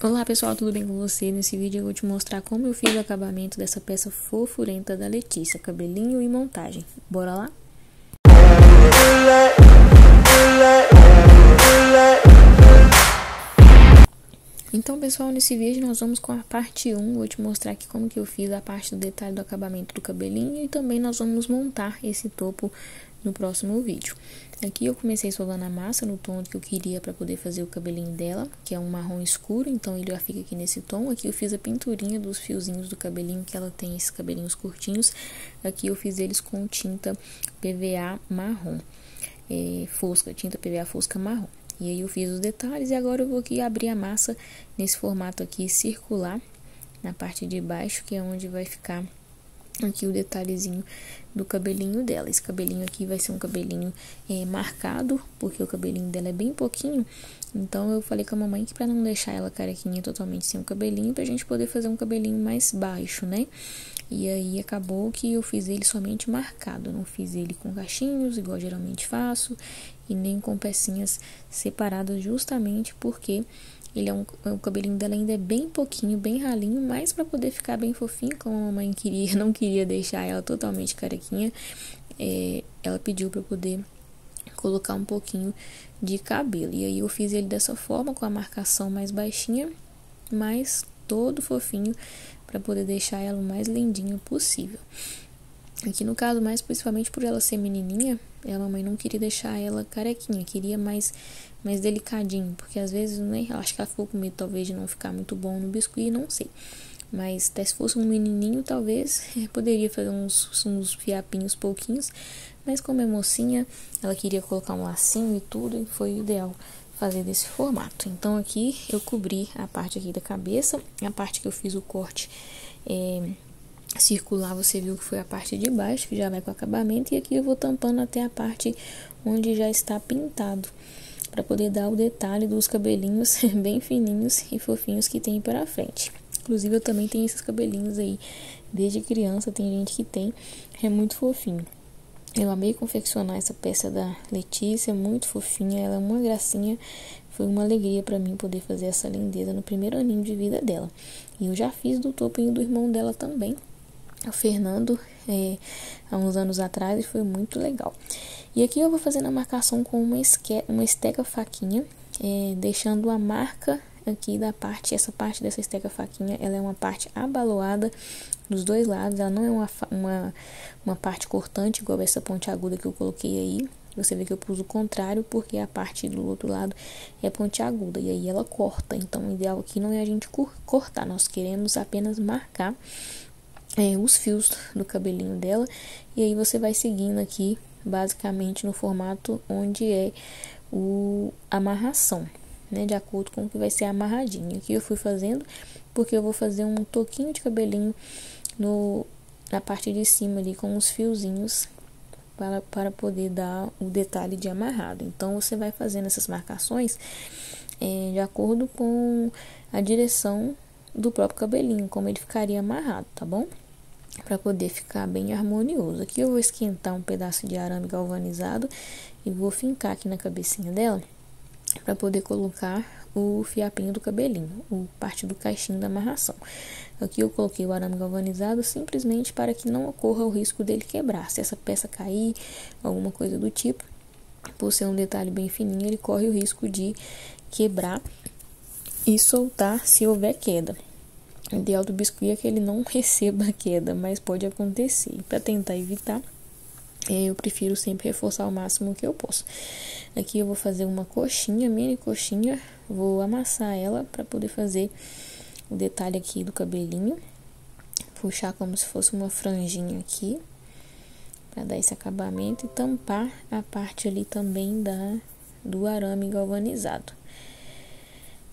Olá pessoal, tudo bem com você? Nesse vídeo eu vou te mostrar como eu fiz o acabamento dessa peça fofurenta da Letícia, cabelinho e montagem. Bora lá? Então pessoal, nesse vídeo nós vamos com a parte 1, vou te mostrar aqui como que eu fiz a parte do detalhe do acabamento do cabelinho e também nós vamos montar esse topo no próximo vídeo. Aqui eu comecei solando a massa no tom que eu queria para poder fazer o cabelinho dela, que é um marrom escuro, então ele já fica aqui nesse tom. Aqui eu fiz a pinturinha dos fiozinhos do cabelinho, que ela tem esses cabelinhos curtinhos. Aqui eu fiz eles com tinta PVA marrom, fosca, tinta PVA fosca marrom. E aí eu fiz os detalhes e agora eu vou aqui abrir a massa nesse formato aqui circular, na parte de baixo, que é onde vai ficar aqui o detalhezinho do cabelinho dela. Esse cabelinho aqui vai ser um cabelinho marcado, porque o cabelinho dela é bem pouquinho. Então eu falei com a mamãe que para não deixar ela carequinha totalmente sem o cabelinho, pra gente poder fazer um cabelinho mais baixo, né? E aí acabou que eu fiz ele somente marcado, não fiz ele com cachinhos, igual geralmente faço, e nem com pecinhas separadas, justamente porque ele o cabelinho dela ainda é bem pouquinho, bem ralinho, mas para poder ficar bem fofinho, como a mamãe queria, não queria deixar ela totalmente carequinha, ela pediu para eu poder colocar um pouquinho de cabelo. E aí eu fiz ele dessa forma, com a marcação mais baixinha, mas todo fofinho, para poder deixar ela o mais lindinha possível. Aqui no caso, mais principalmente por ela ser menininha, a mamãe não queria deixar ela carequinha, queria mais delicadinho, porque às vezes, né, eu acho que ela ficou com medo talvez de não ficar muito bom no biscuit, não sei. Mas até se fosse um menininho, talvez poderia fazer uns fiapinhos pouquinhos, mas como é mocinha, ela queria colocar um lacinho e tudo, e foi ideal fazer desse formato. Então aqui eu cobri a parte aqui da cabeça, a parte que eu fiz o corte circular, você viu que foi a parte de baixo, que já vai com acabamento, e aqui eu vou tampando até a parte onde já está pintado, para poder dar o detalhe dos cabelinhos bem fininhos e fofinhos que tem para frente. Inclusive eu também tenho esses cabelinhos aí, desde criança tem gente que tem, é muito fofinho. Eu amei confeccionar essa peça da Letícia, muito fofinha, ela é uma gracinha. Foi uma alegria para mim poder fazer essa lindeza no primeiro aninho de vida dela. E eu já fiz do topinho do irmão dela também, o Fernando, há uns anos atrás, e foi muito legal. E aqui eu vou fazendo a marcação com uma esteca faquinha, deixando a marca aqui da parte, essa parte dessa esteca faquinha, ela é uma parte abaloada dos dois lados, ela não é uma parte cortante, igual essa ponte aguda que eu coloquei aí. Você vê que eu pus o contrário, porque a parte do outro lado é ponte aguda, e aí ela corta. Então o ideal aqui não é a gente cortar, nós queremos apenas marcar os fios do cabelinho dela, e aí você vai seguindo aqui basicamente no formato onde é a amarração, né, de acordo com o que vai ser amarradinho. Aqui eu fui fazendo porque eu vou fazer um toquinho de cabelinho na parte de cima ali com os fiozinhos para poder dar o detalhe de amarrado. Então você vai fazendo essas marcações de acordo com a direção do próprio cabelinho, como ele ficaria amarrado, tá bom? Para poder ficar bem harmonioso. Aqui eu vou esquentar um pedaço de arame galvanizado e vou fincar aqui na cabecinha dela para poder colocar o fiapinho do cabelinho, parte do caixinho da amarração. Aqui eu coloquei o arame galvanizado simplesmente para que não ocorra o risco dele quebrar. Se essa peça cair, alguma coisa do tipo, por ser um detalhe bem fininho, ele corre o risco de quebrar e soltar se houver queda. O ideal do biscuit é que ele não receba queda, mas pode acontecer. Para tentar evitar, eu prefiro sempre reforçar o máximo que eu posso. Aqui eu vou fazer uma coxinha, mini coxinha, vou amassar ela para poder fazer o detalhe aqui do cabelinho. Puxar como se fosse uma franjinha aqui, para dar esse acabamento, e tampar a parte ali também do arame galvanizado.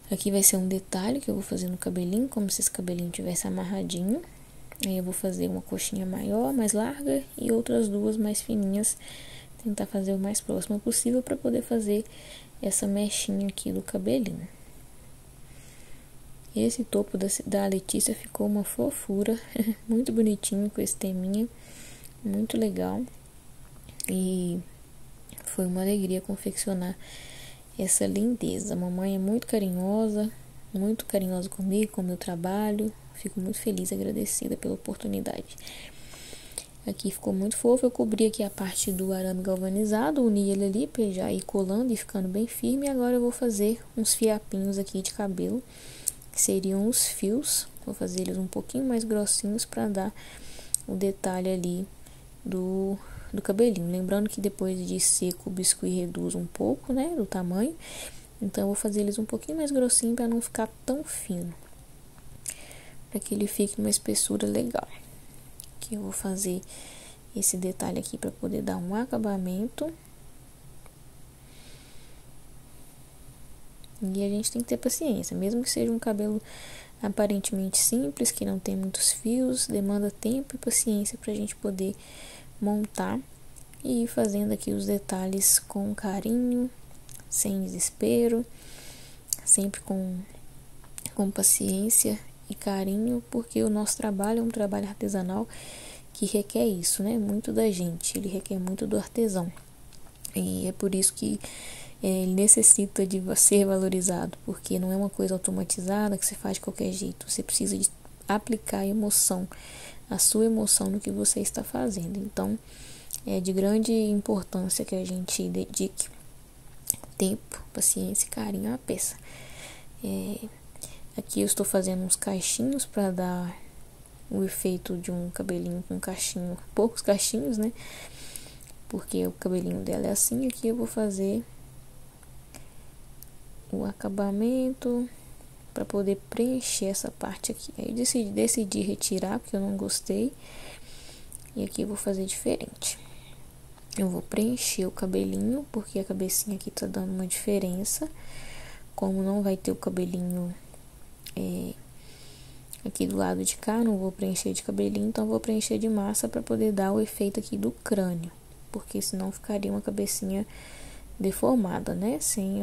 Aqui vai ser um detalhe que eu vou fazer no cabelinho, como se esse cabelinho tivesse amarradinho. Aí eu vou fazer uma coxinha maior, mais larga, e outras duas mais fininhas. Tentar fazer o mais próximo possível para poder fazer essa mechinha aqui do cabelinho. Esse topo da Letícia ficou uma fofura, muito bonitinho com esse teminha, muito legal. E foi uma alegria confeccionar essa lindeza. A mamãe é muito carinhosa, muito carinhosa comigo, com o meu trabalho. Fico muito feliz e agradecida pela oportunidade. Aqui ficou muito fofo. Eu cobri aqui a parte do arame galvanizado, uni ele ali para ele já ir colando e ficando bem firme. E agora eu vou fazer uns fiapinhos aqui de cabelo, que seriam os fios. Vou fazer eles um pouquinho mais grossinhos para dar o detalhe ali do cabelinho. Lembrando que depois de seco o biscuit reduz um pouco, né, do tamanho. Então eu vou fazer eles um pouquinho mais grossinho para não ficar tão fino, para que ele fique numa espessura legal. Aqui eu vou fazer esse detalhe aqui para poder dar um acabamento. E a gente tem que ter paciência, mesmo que seja um cabelo aparentemente simples, que não tem muitos fios, demanda tempo e paciência para a gente poder montar e ir fazendo aqui os detalhes com carinho, sem desespero, sempre com paciência e carinho, porque o nosso trabalho é um trabalho artesanal que requer isso, né? Muito da gente, ele requer muito do artesão. E é por isso que ele necessita de ser valorizado, porque não é uma coisa automatizada que você faz de qualquer jeito. Você precisa de aplicar emoção, a sua emoção no que você está fazendo. Então, é de grande importância que a gente dedique tempo, paciência e carinho à peça. Aqui eu estou fazendo uns cachinhos para dar o efeito de um cabelinho com cachinho, poucos cachinhos, né? Porque o cabelinho dela é assim. Aqui eu vou fazer o acabamento para poder preencher essa parte aqui. Aí eu decidi retirar porque eu não gostei. E aqui eu vou fazer diferente. Eu vou preencher o cabelinho, porque a cabecinha aqui tá dando uma diferença. Como não vai ter o cabelinho aqui do lado de cá, não vou preencher de cabelinho, então vou preencher de massa para poder dar o efeito aqui do crânio, porque senão ficaria uma cabecinha deformada, né, sem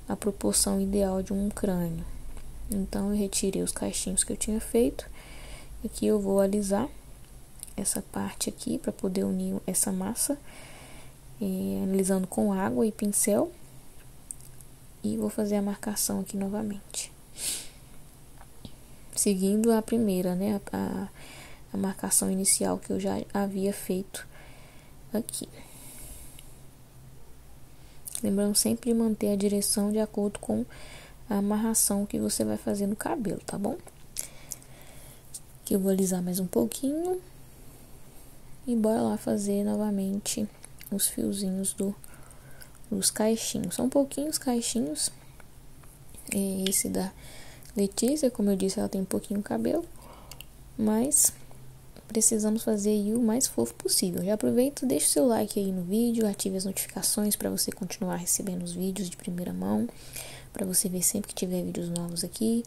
a proporção ideal de um crânio. Então eu retirei os cachinhos que eu tinha feito. Aqui eu vou alisar essa parte aqui para poder unir essa massa, alisando com água e pincel, e vou fazer a marcação aqui novamente, seguindo a primeira, né, a marcação inicial que eu já havia feito aqui. Lembrando sempre de manter a direção de acordo com a amarração que você vai fazer no cabelo, tá bom? Aqui eu vou alisar mais um pouquinho e bora lá fazer novamente os fiozinhos dos caixinhos. São pouquinhos caixinhos. Esse da Letícia, como eu disse, ela tem um pouquinho cabelo, mas precisamos fazer aí o mais fofo possível. Já aproveita, deixa o seu like aí no vídeo, ative as notificações para você continuar recebendo os vídeos de primeira mão, para você ver sempre que tiver vídeos novos aqui,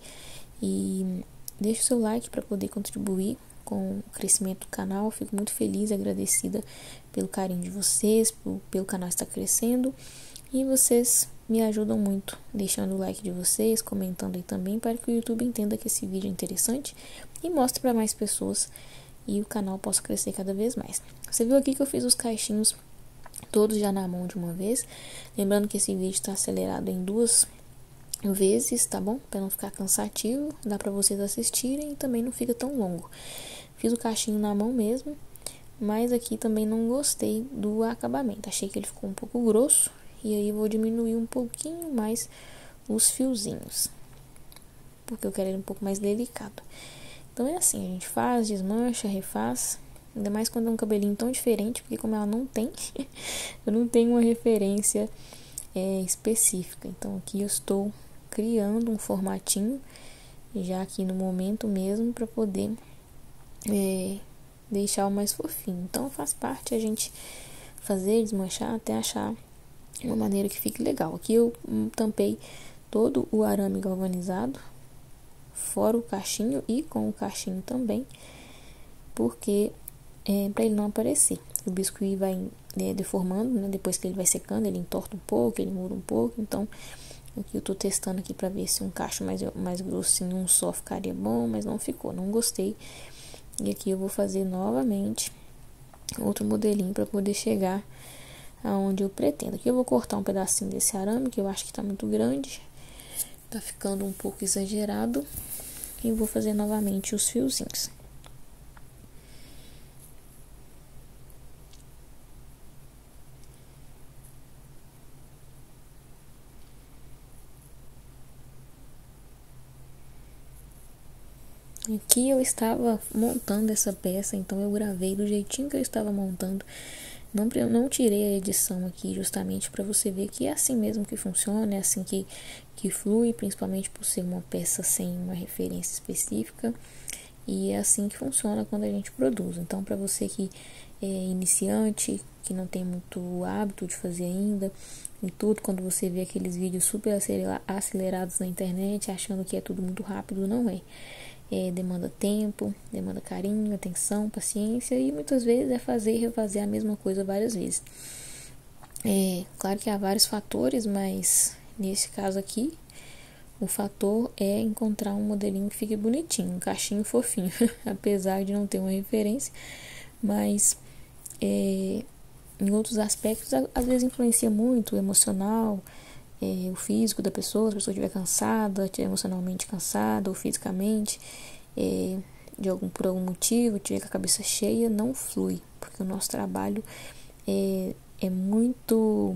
e deixa o seu like para poder contribuir com o crescimento do canal. Fico muito feliz e agradecida pelo carinho de vocês, pelo canal estar crescendo, e vocês me ajudam muito deixando o like de vocês, comentando aí também, para que o YouTube entenda que esse vídeo é interessante e mostre para mais pessoas e o canal possa crescer cada vez mais. Você viu aqui que eu fiz os caixinhos todos já na mão de uma vez, lembrando que esse vídeo está acelerado em 2 vezes, tá bom? Para não ficar cansativo, dá para vocês assistirem e também não fica tão longo. Fiz o caixinho na mão mesmo, mas aqui também não gostei do acabamento, achei que ele ficou um pouco grosso, e aí vou diminuir um pouquinho mais os fiozinhos, porque eu quero ele um pouco mais delicado. Então é assim, a gente faz, desmancha, refaz, ainda mais quando é um cabelinho tão diferente, porque como ela não tem, eu não tenho uma referência específica. Então aqui eu estou criando um formatinho, já aqui no momento mesmo, para poder deixar o mais fofinho. Então faz parte a gente fazer, desmanchar, até achar uma maneira que fique legal. Aqui eu tampei todo o arame galvanizado, fora o cachinho e com o cachinho também, porque para ele não aparecer. O biscuit vai deformando, né? Depois que ele vai secando, ele entorta um pouco, ele muda um pouco. Então aqui eu tô testando aqui para ver se um cacho mais grossinho, um só ficaria bom, mas não ficou, não gostei. E aqui eu vou fazer novamente outro modelinho para poder chegar aonde eu pretendo. Aqui eu vou cortar um pedacinho desse arame, que eu acho que tá muito grande, tá ficando um pouco exagerado. E vou fazer novamente os fiozinhos. Aqui eu estava montando essa peça, então eu gravei do jeitinho que eu estava montando. Não tirei a edição aqui justamente para você ver que é assim mesmo que funciona, é assim que flui, principalmente por ser uma peça sem uma referência específica. E é assim que funciona quando a gente produz. Então, para você que é iniciante, que não tem muito hábito de fazer ainda, e tudo, quando você vê aqueles vídeos super acelerados na internet, achando que é tudo muito rápido, não é. Demanda tempo, demanda carinho, atenção, paciência, e muitas vezes é fazer e refazer a mesma coisa várias vezes. Claro que há vários fatores, mas nesse caso aqui, o fator é encontrar um modelinho que fique bonitinho, um cachinho fofinho, apesar de não ter uma referência, mas em outros aspectos, às vezes influencia muito o emocional, o físico da pessoa, se a pessoa estiver cansada, estiver emocionalmente cansada ou fisicamente, por algum motivo, estiver com a cabeça cheia, não flui, porque o nosso trabalho é muito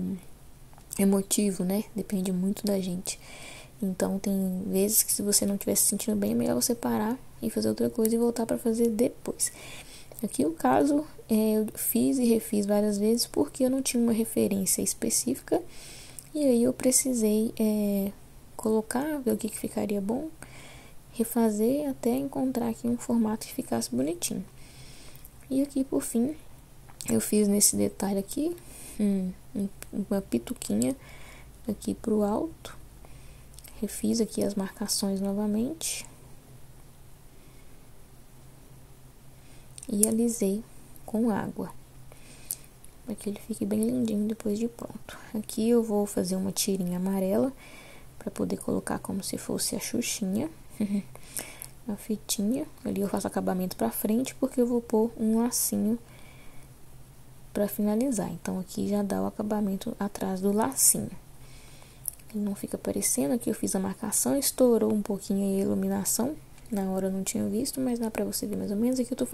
emotivo, né? Depende muito da gente. Então tem vezes que se você não estiver se sentindo bem, é melhor você parar e fazer outra coisa e voltar para fazer depois. Aqui o caso, eu fiz e refiz várias vezes porque eu não tinha uma referência específica. E aí eu precisei colocar, ver o que ficaria bom, refazer até encontrar aqui um formato que ficasse bonitinho. E aqui por fim, eu fiz nesse detalhe aqui, uma pituquinha aqui pro alto. Refiz aqui as marcações novamente. E alisei com água, para que ele fique bem lindinho depois de pronto. Aqui eu vou fazer uma tirinha amarela, para poder colocar como se fosse a xuxinha. A fitinha. Ali eu faço acabamento para frente, porque eu vou pôr um lacinho para finalizar. Então aqui já dá o acabamento atrás do lacinho. Ele não fica aparecendo. Aqui eu fiz a marcação, estourou um pouquinho a iluminação. Na hora eu não tinha visto, mas dá pra você ver mais ou menos. Aqui eu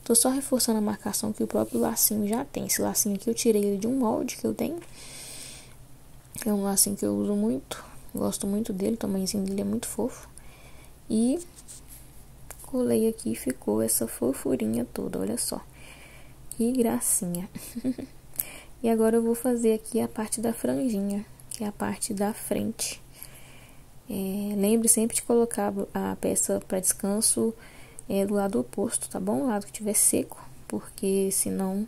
tô só reforçando a marcação que o próprio lacinho já tem. Esse lacinho aqui eu tirei ele de um molde que eu tenho. É um lacinho que eu uso muito, gosto muito dele, o tamanhozinho dele é muito fofo. E colei aqui e ficou essa fofurinha toda, olha só. Que gracinha. E agora eu vou fazer aqui a parte da franjinha, que é a parte da frente. Lembre sempre de colocar a peça para descanso do lado oposto, tá bom? O lado que estiver seco, porque senão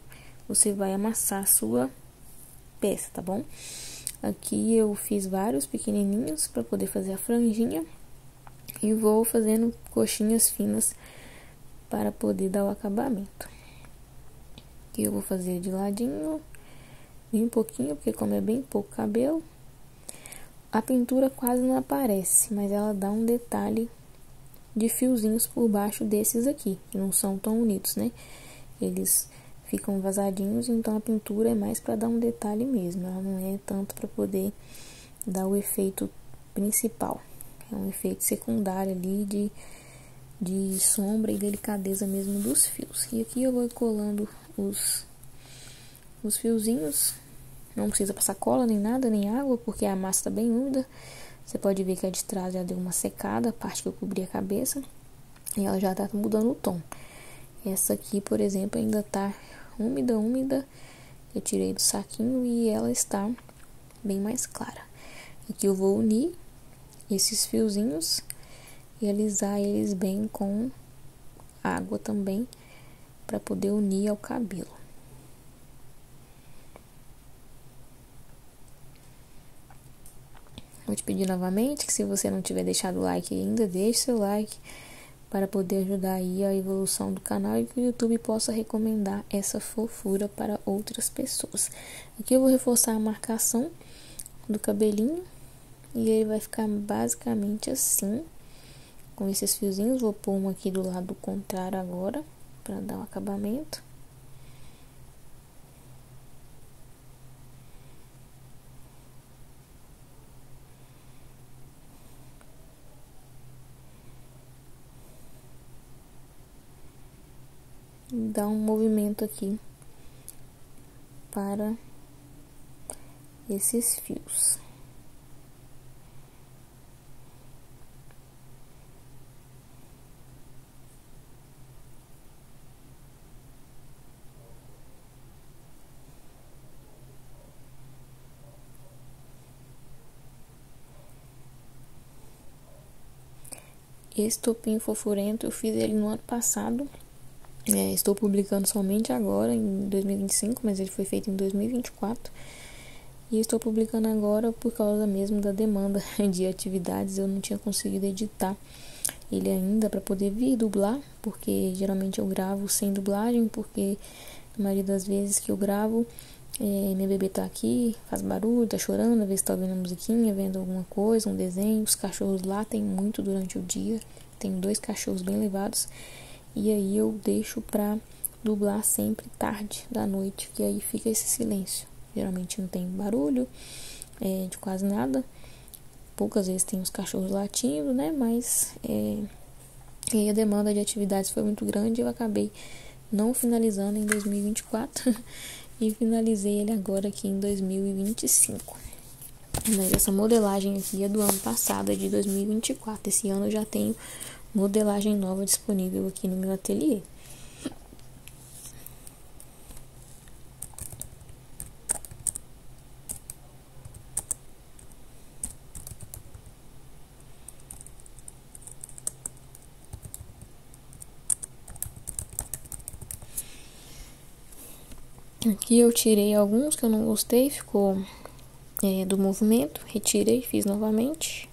você vai amassar a sua peça, tá bom? Aqui eu fiz vários pequenininhos para poder fazer a franjinha e vou fazendo coxinhas finas para poder dar o acabamento. Aqui eu vou fazer de ladinho, bem pouquinho, porque como é bem pouco cabelo, a pintura quase não aparece, mas ela dá um detalhe de fiozinhos por baixo desses aqui, que não são tão unidos, né? Eles ficam vazadinhos, então a pintura é mais para dar um detalhe mesmo, ela não é tanto para poder dar o efeito principal. É um efeito secundário ali de sombra e delicadeza mesmo dos fios. E aqui eu vou colando os fiozinhos. Não precisa passar cola nem nada, nem água, porque a massa tá bem úmida. Você pode ver que a de trás já deu uma secada, a parte que eu cobri a cabeça, e ela já tá mudando o tom. Essa aqui, por exemplo, ainda tá úmida. Eu tirei do saquinho e ela está bem mais clara. Aqui eu vou unir esses fiozinhos e alisar eles bem com água também, para poder unir ao cabelo. Vou te pedir novamente que, se você não tiver deixado o like ainda, deixe seu like para poder ajudar aí a evolução do canal e que o YouTube possa recomendar essa fofura para outras pessoas. Aqui eu vou reforçar a marcação do cabelinho e ele vai ficar basicamente assim, com esses fiozinhos. Vou pôr um aqui do lado contrário agora, para dar um acabamento. dar um movimento aqui para esses fios. Esse topinho fofurento eu fiz ele no ano passado. Estou publicando somente agora, em 2025, mas ele foi feito em 2024. E estou publicando agora por causa mesmo da demanda de atividades. Eu não tinha conseguido editar ele ainda para poder vir dublar, porque geralmente eu gravo sem dublagem, porque na maioria das vezes que eu gravo, minha bebê tá aqui, faz barulho, tá chorando, às vezes tá ouvindo uma musiquinha, vendo alguma coisa, um desenho. Os cachorros latem muito durante o dia. Tenho 2 cachorros bem levados. E aí eu deixo pra dublar sempre tarde da noite, que aí fica esse silêncio. Geralmente não tem barulho de quase nada. Poucas vezes tem os cachorros latindo, né? Mas a demanda de atividades foi muito grande e eu acabei não finalizando em 2024 e finalizei ele agora aqui em 2025. Mas essa modelagem aqui é do ano passado, é de 2024. Esse ano eu já tenho modelagem nova disponível aqui no meu ateliê. Aqui eu tirei alguns que eu não gostei, ficou do movimento, retirei, fiz novamente.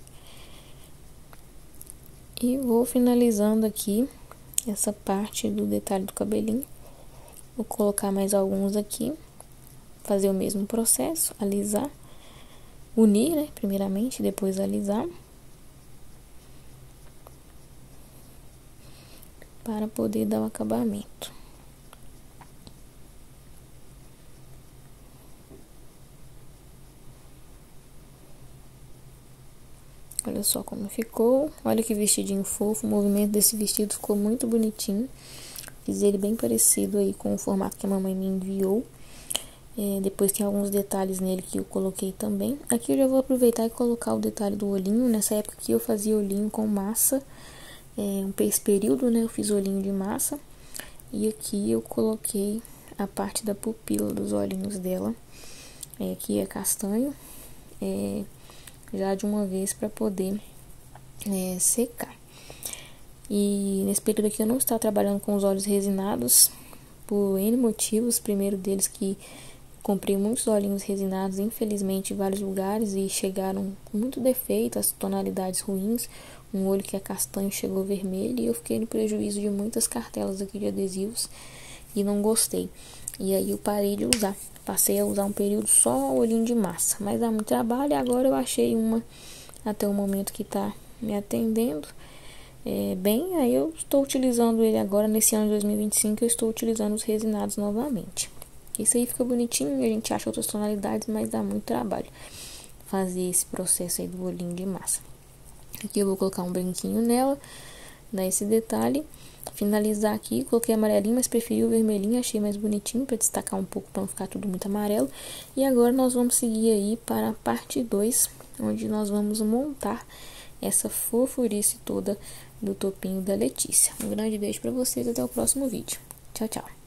E vou finalizando aqui essa parte do detalhe do cabelinho. Vou colocar mais alguns aqui, fazer o mesmo processo, alisar, unir, né, primeiramente, depois alisar. Para poder dar o acabamento. Olha só como ficou. Olha que vestidinho fofo. O movimento desse vestido ficou muito bonitinho. Fiz ele bem parecido aí com o formato que a mamãe me enviou. Depois tem alguns detalhes nele que eu coloquei também. Aqui eu já vou aproveitar e colocar o detalhe do olhinho. Nessa época que eu fazia olhinho com massa. Esse período, né, eu fiz olhinho de massa. E aqui eu coloquei a parte da pupila dos olhinhos dela. Que é castanho. Já de uma vez para poder secar. E nesse período aqui eu não estava trabalhando com os olhos resinados por N motivos. Primeiro deles que comprei muitos olhinhos resinados, infelizmente, em vários lugares e chegaram com muito defeito, as tonalidades ruins. Um olho que é castanho chegou vermelho e eu fiquei no prejuízo de muitas cartelas aqui de adesivos e não gostei. E aí eu parei de usar. Passei a usar um período só olhinho de massa, mas dá muito trabalho. E agora eu achei uma até o momento que tá me atendendo bem. Aí eu estou utilizando ele agora, nesse ano de 2025, eu estou utilizando os resinados novamente. Isso aí fica bonitinho, a gente acha outras tonalidades, mas dá muito trabalho fazer esse processo aí do olhinho de massa. Aqui eu vou colocar um branquinho nela, dar esse detalhe. Finalizar aqui, coloquei amarelinho, mas preferi o vermelhinho, achei mais bonitinho para destacar um pouco, para não ficar tudo muito amarelo. E agora nós vamos seguir aí para a parte 2, onde nós vamos montar essa fofurice toda do topinho da Letícia. Um grande beijo para vocês, até o próximo vídeo. Tchau, tchau.